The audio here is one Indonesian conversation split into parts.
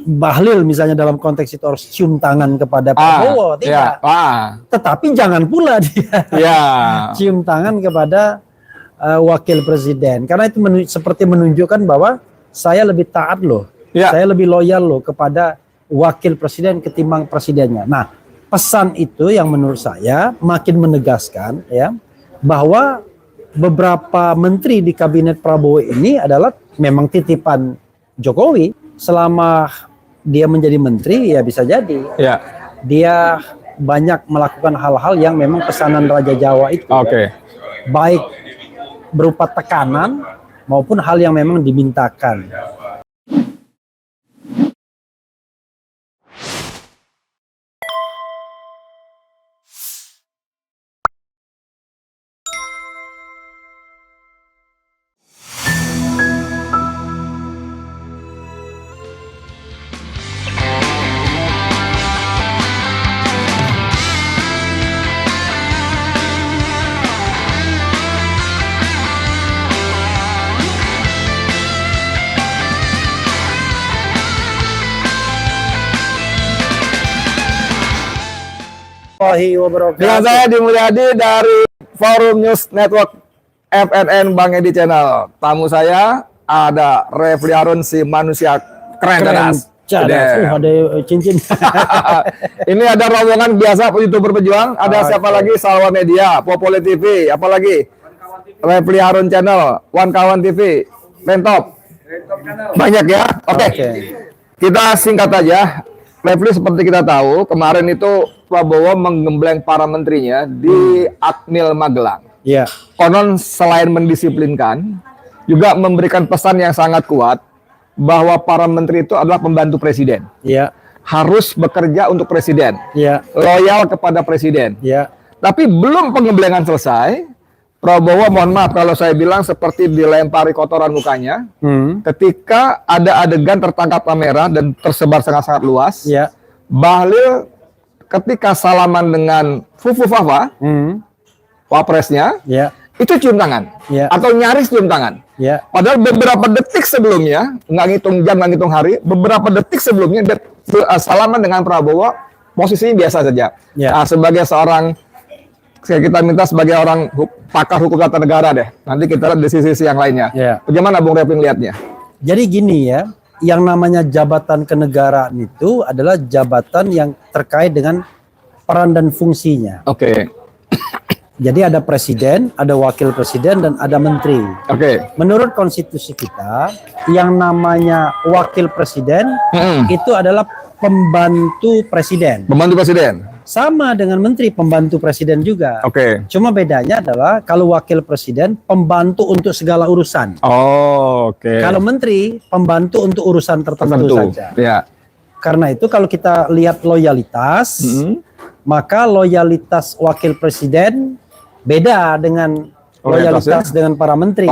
Bahlil misalnya dalam konteks itu harus cium tangan kepada Prabowo, tidak. Tetapi jangan pula dia cium tangan kepada wakil presiden, karena itu seperti menunjukkan bahwa saya lebih taat loh, saya lebih loyal loh kepada wakil presiden ketimbang presidennya. Nah, pesan itu yang menurut saya makin menegaskan ya bahwa beberapa menteri di kabinet Prabowo ini adalah memang titipan Jokowi. Selama dia menjadi menteri ya bisa jadi dia banyak melakukan hal-hal yang memang pesanan Raja Jawa itu baik berupa tekanan maupun hal yang memang dimintakan. Dengan saya Edi Mulyadi dari Forum News Network FNN Bang Edi Channel. Tamu saya ada Refly Harun, si manusia keren cadas. Ada cincin. Ini ada rombongan biasa YouTuber berjuang. Ada siapa lagi? Salwa Media, Popole TV, apalagi Refly Harun Channel, One Kawan TV, Rentop. Banyak ya. Oke. Kita singkat aja. Refly, seperti kita tahu, kemarin itu Prabowo menggembleng para menterinya di Akmil Magelang. Konon selain mendisiplinkan, juga memberikan pesan yang sangat kuat bahwa para menteri itu adalah pembantu presiden. Harus bekerja untuk presiden. Loyal kepada presiden. Tapi belum penggemblengan selesai, Prabowo, mohon maaf kalau saya bilang seperti dilempari kotoran mukanya. Ketika ada adegan tertangkap kamera dan tersebar sangat-sangat luas, Bahlil ketika salaman dengan Fufu Fafa, wapresnya, itu cium tangan, atau nyaris cium tangan. Padahal beberapa detik sebelumnya, nggak ngitung jam, nggak ngitung hari, beberapa detik sebelumnya salaman dengan Prabowo, posisinya biasa saja. Nah, sebagai seorang, kita minta sebagai orang pakar hukum tata negara deh. Nanti kita lihat di sisi-sisi yang lainnya. Bagaimana Bung Refly lihatnya? Jadi gini ya, yang namanya jabatan kenegaraan itu adalah jabatan yang terkait dengan peran dan fungsinya. Jadi ada presiden, ada wakil presiden, dan ada menteri. Menurut konstitusi kita, yang namanya wakil presiden itu adalah pembantu presiden. Pembantu presiden. Sama dengan menteri, pembantu presiden juga. Cuma bedanya adalah kalau wakil presiden pembantu untuk segala urusan. Kalau menteri pembantu untuk urusan tertentu saja. Karena itu kalau kita lihat loyalitas, maka loyalitas wakil presiden beda dengan loyalitas dengan para menteri.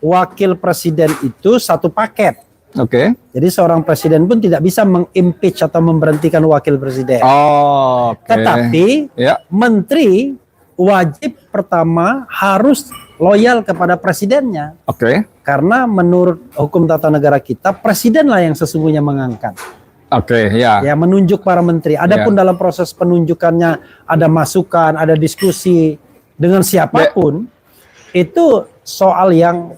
Wakil presiden itu satu paket. Jadi seorang presiden pun tidak bisa mengimpeach atau memberhentikan wakil presiden. Tetapi menteri wajib pertama harus loyal kepada presidennya. Karena menurut hukum tata negara kita, presidenlah yang sesungguhnya mengangkat. Ya, menunjuk para menteri. Adapun dalam proses penunjukannya ada masukan, ada diskusi dengan siapapun, itu soal yang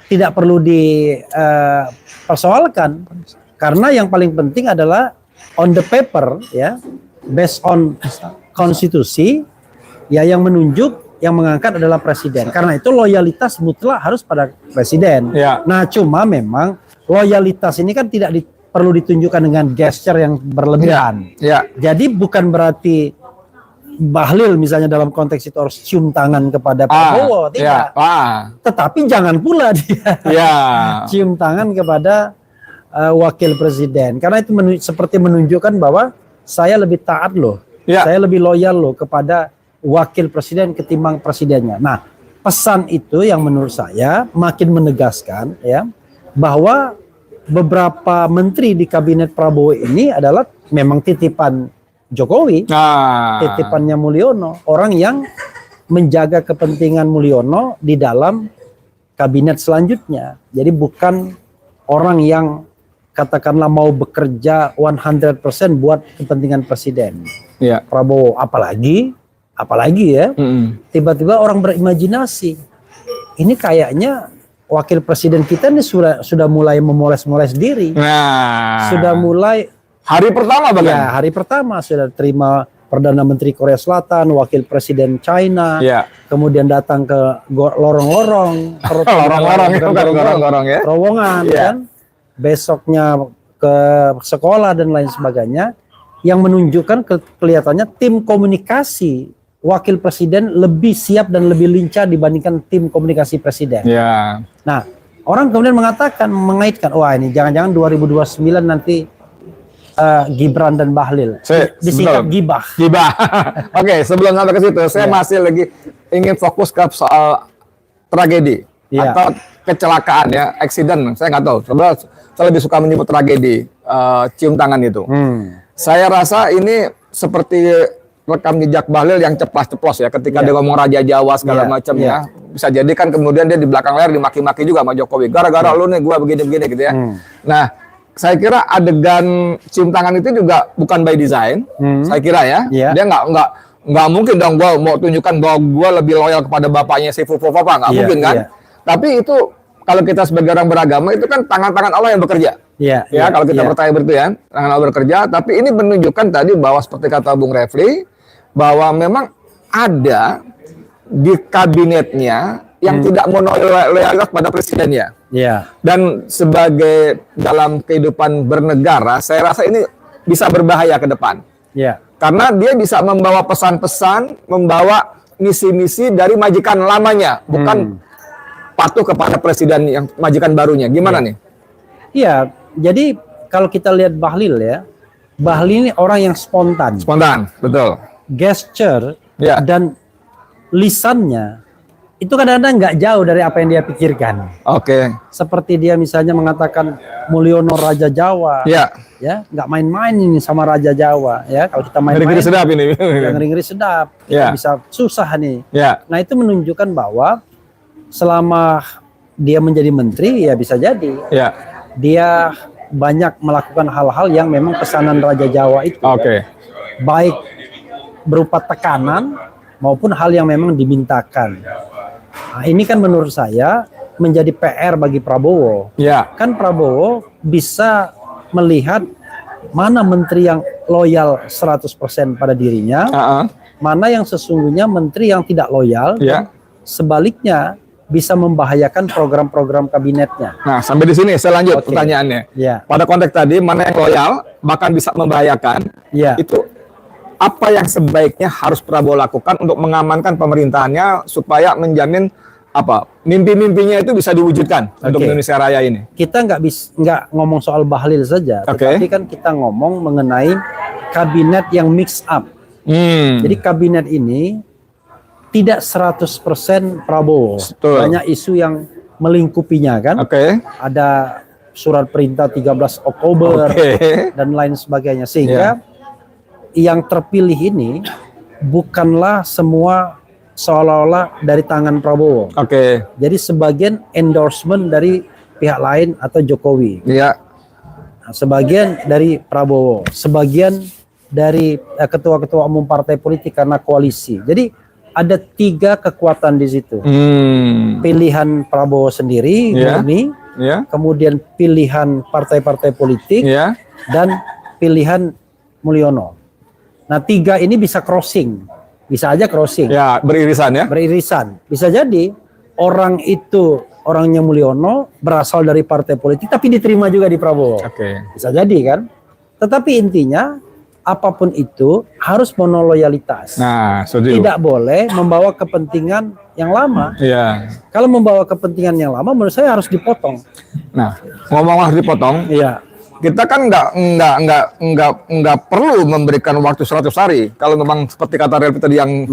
tidak perlu dipersoalkan, karena yang paling penting adalah on the paper, ya, based on konstitusi, ya, yang menunjuk, yang mengangkat adalah presiden. Karena itu loyalitas mutlak harus pada presiden. Nah, cuma memang loyalitas ini kan tidak perlu ditunjukkan dengan gesture yang berlebihan. Jadi bukan berarti Bahlil misalnya dalam konteks itu harus cium tangan kepada Prabowo, tidak. Tetapi jangan pula dia cium tangan kepada wakil presiden, karena itu seperti menunjukkan bahwa saya lebih taat loh, saya lebih loyal loh kepada wakil presiden ketimbang presidennya. Nah, pesan itu yang menurut saya makin menegaskan ya bahwa beberapa menteri di kabinet Prabowo ini adalah memang titipan Jokowi, titipannya Mulyono, orang yang menjaga kepentingan Mulyono di dalam kabinet selanjutnya. Jadi bukan orang yang katakanlah mau bekerja 100% buat kepentingan presiden. Ya. Prabowo apalagi ya, tiba-tiba orang berimajinasi, ini kayaknya wakil presiden kita ini sudah mulai memoles-moles diri. Nah, sudah mulai hari pertama bahkan. Ya, hari pertama sudah terima Perdana Menteri Korea Selatan, wakil presiden China, kemudian datang ke lorong-lorong, lorong-lorong ya, terowongan, kan, besoknya ke sekolah dan lain sebagainya, yang menunjukkan kelihatannya tim komunikasi wakil presiden lebih siap dan lebih lincah dibandingkan tim komunikasi presiden. Ya. Nah, orang kemudian mengaitkan, wah ini jangan-jangan 2029 nanti Gibran dan Bahlil disingkat Gibah. Oke, sebelum sampai ke situ, saya masih lagi ingin fokus ke soal tragedi atau kecelakaan ya, accident. Saya nggak tahu. Saya lebih suka menyebut tragedi, cium tangan itu. Saya rasa ini seperti rekam jejak Bahlil yang ceplas-ceplos ya, ketika dia ngomong Raja Jawa segala macam ya. Bisa jadi kan kemudian dia di belakang layar dimaki-maki juga sama Jokowi. Gara-gara lu nih gua begini-begini gitu ya. Nah, saya kira adegan cium tangan itu juga bukan by design, saya kira ya. Dia nggak mungkin dong gua mau tunjukkan bahwa gua lebih loyal kepada bapaknya si Fufu Papa, nggak mungkin kan. Tapi itu kalau kita sebagai orang beragama itu kan tangan-tangan Allah yang bekerja. Kalau kita percaya begitu ya, tangan Allah bekerja. Tapi ini menunjukkan tadi bahwa seperti kata Bung Refli, bahwa memang ada di kabinetnya yang tidak loyalitas pada presidennya. Dan sebagai dalam kehidupan bernegara, saya rasa ini bisa berbahaya ke depan. Karena dia bisa membawa pesan-pesan, membawa misi-misi dari majikan lamanya, bukan patuh kepada presiden yang majikan barunya. Gimana nih? Iya, jadi kalau kita lihat Bahlil ya, Bahlil ini orang yang spontan. Spontan, betul. Gesture dan lisannya itu kadang-kadang nggak jauh dari apa yang dia pikirkan. Seperti dia misalnya mengatakan Mulyono Raja Jawa, ya nggak main-main ini sama Raja Jawa, ya kalau kita main-main ngeri-ngeri sedap ini, ngeri-ngeri sedap, bisa susah nih. Nah itu menunjukkan bahwa selama dia menjadi menteri ya bisa jadi dia banyak melakukan hal-hal yang memang pesanan Raja Jawa itu, baik berupa tekanan maupun hal yang memang dimintakan. Nah, ini kan menurut saya menjadi PR bagi Prabowo. Kan Prabowo bisa melihat mana menteri yang loyal 100% pada dirinya, mana yang sesungguhnya menteri yang tidak loyal, sebaliknya bisa membahayakan program-program kabinetnya. Nah, sampai di sini saya lanjut pertanyaannya. Pada konteks tadi, mana yang loyal bahkan bisa membahayakan, itu apa yang sebaiknya harus Prabowo lakukan untuk mengamankan pemerintahannya supaya menjamin mimpi-mimpinya itu bisa diwujudkan untuk Indonesia Raya ini? Kita nggak ngomong soal Bahlil saja, tetapi kan kita ngomong mengenai kabinet yang mix up. Jadi kabinet ini tidak 100% Prabowo. Banyak isu yang melingkupinya kan. Ada surat perintah 13 Oktober dan lain sebagainya, sehingga yang terpilih ini bukanlah semua seolah-olah dari tangan Prabowo. Jadi sebagian endorsement dari pihak lain atau Jokowi. Nah, sebagian dari Prabowo, sebagian dari ketua-ketua umum partai politik karena koalisi. Jadi ada 3 kekuatan di situ. Pilihan Prabowo sendiri, murni, kemudian pilihan partai-partai politik, dan pilihan Mulyono. Nah 3 ini bisa crossing, bisa aja crossing. Beririsan ya? Beririsan. Bisa jadi orang itu orangnya Mulyono berasal dari partai politik tapi diterima juga di Prabowo. Bisa jadi kan? Tetapi intinya apapun itu harus monoloyalitas. Nah, tidak boleh membawa kepentingan yang lama. Kalau membawa kepentingan yang lama, menurut saya harus dipotong. Nah, ngomong harus dipotong. Kita kan nggak perlu memberikan waktu 100 hari. Kalau memang seperti kata Relvi tadi yang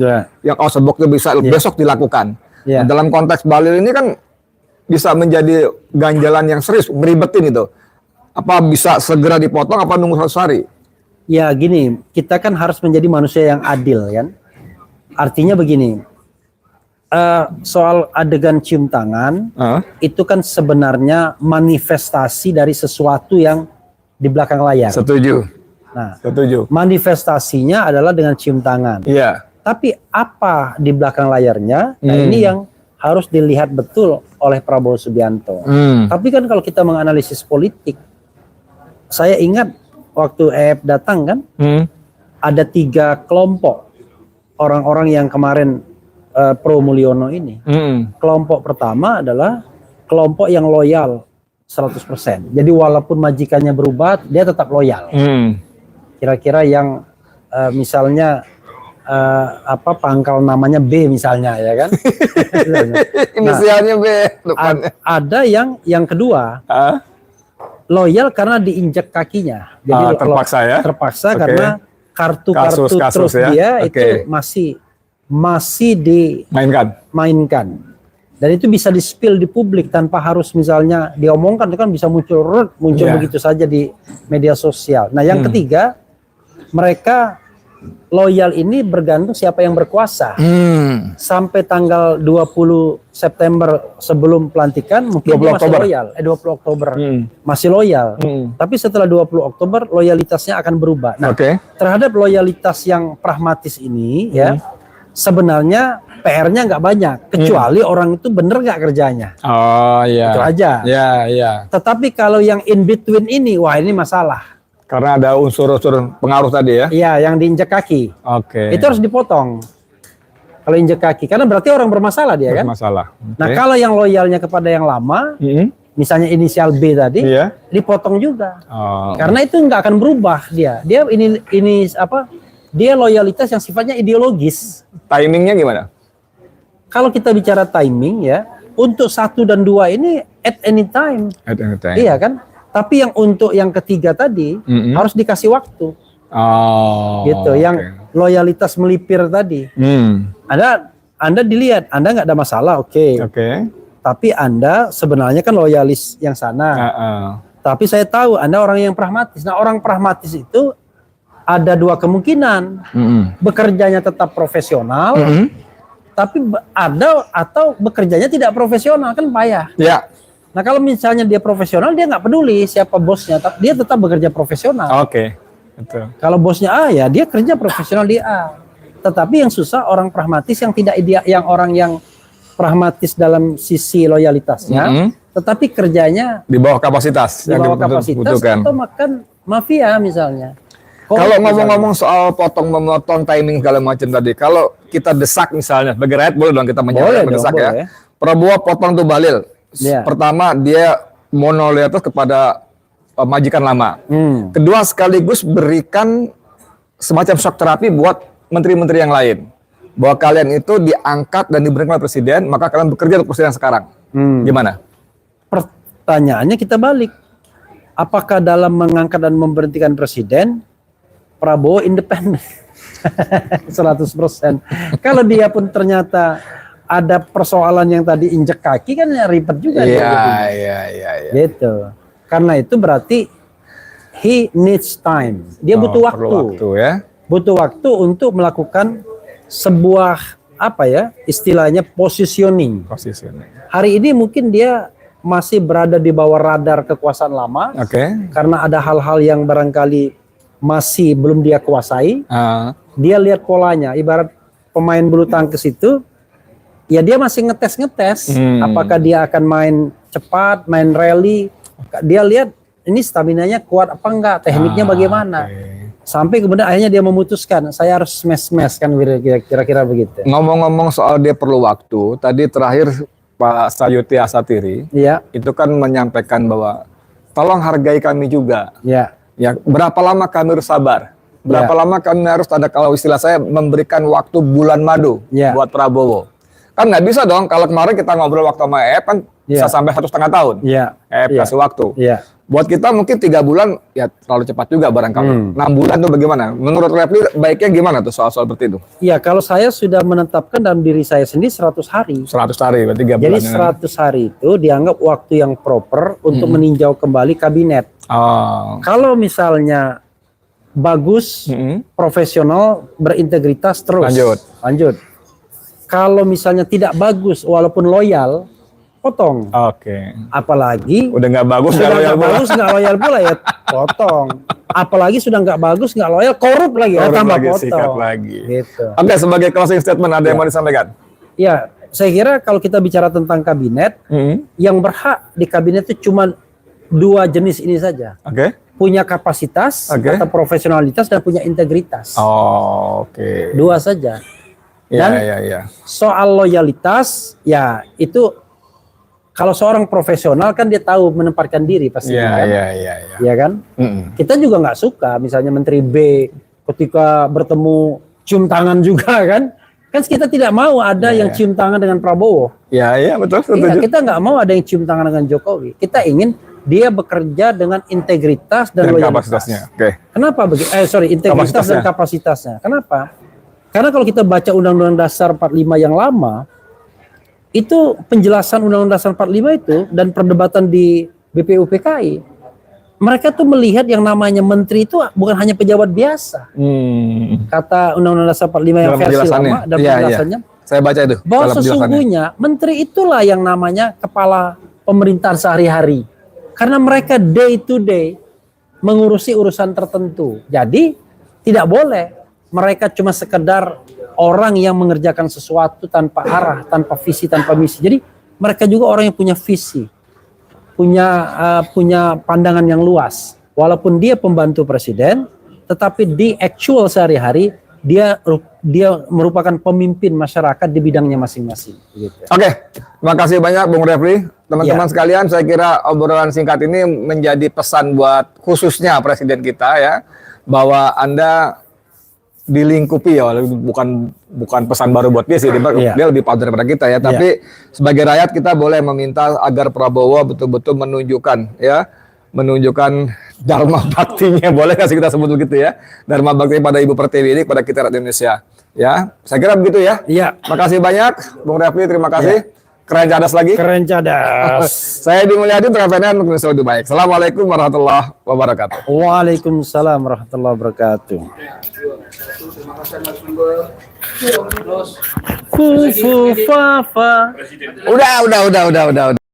out of the box itu bisa besok dilakukan. Nah, dalam konteks Bahlil ini kan bisa menjadi ganjalan yang serius, meribetin itu. Apa bisa segera dipotong? Apa nunggu 100 hari? Ya gini, kita kan harus menjadi manusia yang adil kan. Artinya begini, soal adegan cium tangan itu kan sebenarnya manifestasi dari sesuatu yang di belakang layar. Setuju. Nah, setuju. Manifestasinya adalah dengan cium tangan. Iya. Tapi apa di belakang layarnya? Nah, ini yang harus dilihat betul oleh Prabowo Subianto. Tapi kan kalau kita menganalisis politik, saya ingat waktu EF datang kan, ada 3 kelompok orang-orang yang kemarin pro Mulyono ini. Kelompok pertama adalah kelompok yang loyal 100%. Jadi walaupun majikannya berubah, dia tetap loyal. Kira-kira yang misalnya pangkal namanya B misalnya, ya kan? Inisialnya B. Ada yang kedua loyal karena diinjak kakinya. Jadi terpaksa ya? Terpaksa karena kartu-kartu terus ya? Dia itu masih dimainkan. Dan itu bisa di-spill di publik tanpa harus misalnya diomongkan, itu kan bisa muncul begitu saja di media sosial. Nah, yang ketiga, mereka loyal ini bergantung siapa yang berkuasa. Sampai tanggal 20 September sebelum pelantikan mungkin dia masih loyal. 20 Oktober masih loyal. Tapi setelah 20 Oktober loyalitasnya akan berubah. Nah, terhadap loyalitas yang pragmatis ini ya, sebenarnya PR-nya nggak banyak, kecuali orang itu bener nggak kerjanya. Oh iya. Itu aja. Iya. Tetapi kalau yang in between ini, wah ini masalah. Karena ada unsur-unsur pengaruh tadi ya? Iya, yang diinjak kaki. Itu harus dipotong. Kalau injak kaki, karena berarti orang bermasalah dia kan? Bermasalah. Nah, kalau yang loyalnya kepada yang lama, misalnya inisial B tadi, dipotong juga. Karena itu nggak akan berubah dia. Dia dia loyalitas yang sifatnya ideologis. Timingnya gimana? Kalau kita bicara timing ya, untuk 1 dan 2 ini at any time. At any time. Iya kan? Tapi yang untuk yang ketiga tadi harus dikasih waktu. Gitu. Yang loyalitas melipir tadi. Anda dilihat, Anda nggak ada masalah, oke. Tapi Anda sebenarnya kan loyalis yang sana. Tapi saya tahu Anda orang yang pragmatis. Nah, orang pragmatis itu ada 2 kemungkinan. Bekerjanya tetap profesional, tapi atau bekerjanya tidak profesional, kan payah. Ya. Nah, kalau misalnya dia profesional, dia nggak peduli siapa bosnya, tapi dia tetap bekerja profesional. Betul. Kalau bosnya A, ya dia kerja profesional di A. Tetapi yang susah orang pragmatis yang tidak yang orang yang pragmatis dalam sisi loyalitasnya, tetapi kerjanya di bawah kapasitas, atau makan mafia misalnya. Kalau ngomong-ngomong soal potong-memotong timing segala macam tadi, kalau kita desak misalnya, sebagai rakyat boleh dong kita mendesak ya. Prabowo potong tuh Balil. Pertama, dia monoloyalitas kepada majikan lama. Kedua, sekaligus berikan semacam shock terapi buat menteri-menteri yang lain. Bahwa kalian itu diangkat dan diberikan oleh presiden, maka kalian bekerja untuk presiden sekarang. Gimana? Pertanyaannya kita balik. Apakah dalam mengangkat dan memberhentikan presiden, Prabowo independen? 100%. Kalau dia pun ternyata ada persoalan yang tadi injek kaki, kan ya ribet juga. Iya. Gitu. Karena itu berarti he needs time. Dia butuh waktu. Butuh waktu untuk melakukan sebuah istilahnya positioning. Hari ini mungkin dia masih berada di bawah radar kekuasaan lama. Karena ada hal-hal yang barangkali masih belum dia kuasai. Dia lihat polanya. Ibarat pemain bulu tangkis itu, ya dia masih ngetes. Apakah dia akan main cepat, main rally. Dia lihat ini staminanya kuat apa enggak, tekniknya bagaimana. Sampai kemudian akhirnya dia memutuskan, saya harus smash kan, kira-kira begitu. Ngomong-ngomong soal dia perlu waktu, tadi terakhir Pak Sayuti Asatiri itu kan menyampaikan bahwa tolong hargai kami juga. Ya, berapa lama kami harus sabar? Berapa lama kami harus, ada kalau istilah saya, memberikan waktu bulan madu buat Prabowo. Kan nggak bisa dong, kalau kemarin kita ngobrol waktu sama EF kan bisa sampai 1,5 tahun. EF kasih waktu. Buat kita mungkin 3 bulan ya terlalu cepat juga barangkali. 6 bulan tuh bagaimana? Menurut Refli baiknya gimana tuh soal-soal seperti itu? Iya, kalau saya sudah menetapkan dalam diri saya sendiri 100 hari. 100 hari, berarti 3 bulan. Jadi 100 hari itu dianggap waktu yang proper untuk meninjau kembali kabinet. Kalau misalnya bagus, profesional, berintegritas, terus lanjut. Kalau misalnya tidak bagus walaupun loyal, potong. Oke. Apalagi Udah nggak bagus, sudah nggak loyal nggak pula. bagus, nggak loyal pula ya potong. Apalagi sudah nggak bagus, nggak loyal, korup lagi ya Korup tambah lagi, potong. sikat lagi. Gitu. Oke, sebagai closing statement ada yang mau disampaikan? Ya, saya kira kalau kita bicara tentang kabinet, yang berhak di kabinet itu cuma 2 jenis ini saja. Oke. Punya kapasitas Oke. atau profesionalitas dan punya integritas. Oh, oke. 2 saja. Ya, Dan ya. soal loyalitas, ya itu kalau seorang profesional kan dia tahu menempatkan diri pasti. Ya, kan? ya. Ya kan? Kita juga nggak suka misalnya Menteri B ketika bertemu cium tangan juga kan? Kan kita tidak mau ada yang cium tangan dengan Prabowo. Ya, betul. Iya, kita nggak mau ada yang cium tangan dengan Jokowi. Kita ingin dia bekerja dengan integritas dan loyalitas. Kapasitasnya. Oke. Kenapa begitu? Integritas dan kapasitasnya. Kenapa? Karena kalau kita baca Undang-Undang Dasar 45 yang lama, itu penjelasan Undang-Undang Dasar 45 itu dan perdebatan di BPUPKI, mereka tuh melihat yang namanya menteri itu bukan hanya pejabat biasa. Kata Undang-Undang Dasar 45 yang versi lama dan penjelasannya, saya baca itu. bahwa sesungguhnya menteri itulah yang namanya kepala pemerintahan sehari-hari. Karena mereka day to day mengurusi urusan tertentu. Jadi tidak boleh mereka cuma sekedar orang yang mengerjakan sesuatu tanpa arah, tanpa visi, tanpa misi. Jadi mereka juga orang yang punya visi, punya pandangan yang luas. Walaupun dia pembantu presiden, tetapi di actual sehari-hari dia merupakan pemimpin masyarakat di bidangnya masing-masing. Gitu. Oke, terima kasih banyak Bung Refli. Teman-teman sekalian, saya kira obrolan singkat ini menjadi pesan buat khususnya presiden kita ya, bahwa Anda dilingkupi ya, bukan pesan baru buat dia sih, dia lebih paham daripada kita ya. Tapi sebagai rakyat kita boleh meminta agar Prabowo betul-betul menunjukkan dharma baktinya, boleh nggak sih kita sebut begitu ya, dharma bakti pada Ibu Pertiwi ini, pada kita rakyat Indonesia. Ya, saya kira begitu ya. Iya. Makasih banyak, Bung Refli, terima kasih. Keren cadas lagi. Keren cadas. Saya Edi Mulyadi, untuk FNN, untuk Indonesia Lebih Baik. Assalamualaikum warahmatullahi wabarakatuh. Waalaikumsalam warahmatullahi wabarakatuh. Fu fu fa fa. Udah.